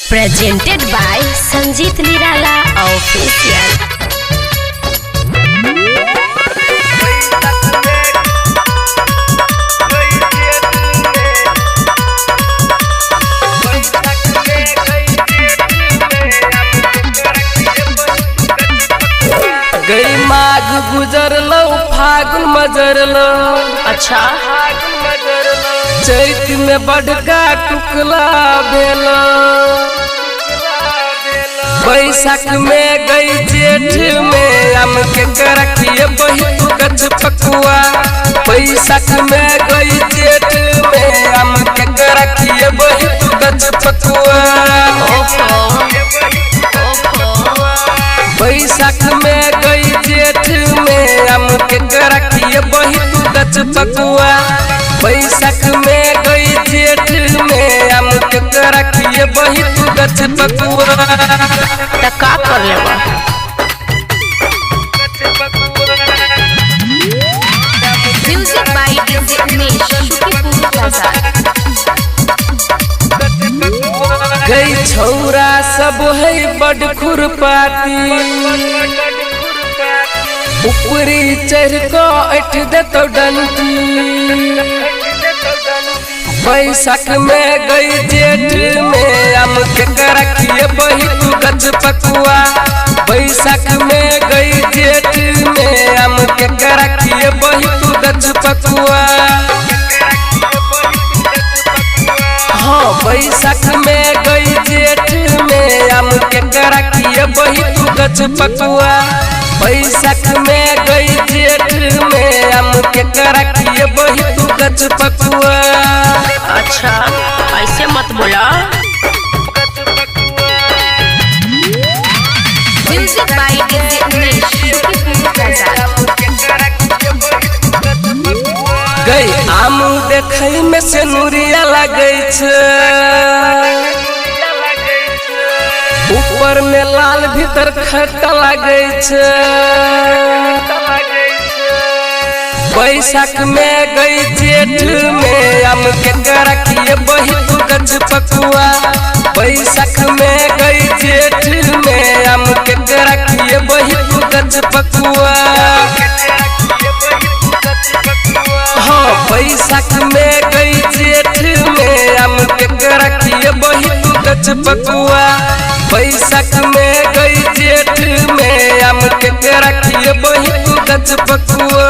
Presented by Sanjeet Nirala Official. गई माघ गुजरलो फागुन मजरलो। अच्छा चैत में बड़का टुकला भेलो। बैसाख में गई जेठ में आम के रखिए बही तू गछ पकुआ। बैसाख में गई जेठ में आम के रखिए बही तू गछ पकुआ। बैसाख में गई जेठ में आम के रखिए बही तू गछ पकुआ। बैसाख में गई जेठ में आम के रखिए बही तू गछ पकुआ। तो का कर लेबा? Music by DJ Umesh, Shukipur Bazaar. गई छौरा सब है बड़ खुरपाती। ऊपरी चढ़ को ऐठ दे तो डंटी। बैसाख में गई जेठ में आम के रखिए बही तू गछ पकुआ। बैसाख में गई जेठ में आम के रखिए बही तू गछ पकुआ। हाँ बैसाख में गई जेठ में आम के रखिए बही तू गछ पकुआ। बैसाख में गई जेठ में आम के रखिए बही तू गछ पकुआ। अच्छा ऐसे मत बोला। Music by DJ Umesh, Shukipur Bazaar. गई आम देखै में से नूरिया लगे छे। ऊपर में लाल भीतर खट्टा लगे छे। बैसाख में गई जेठ में आम के रखिए बही तू गछ पकुआ। बैसाख में गई जेठ में आम के रखिए बही तू गछ पकुआ। हाँ बैसाख में गई जेठ में आम के रखिए बही तू गछ पकुआ। बैसाख में गई जेठ में आम के रखिए बही तू गछ पकुआ।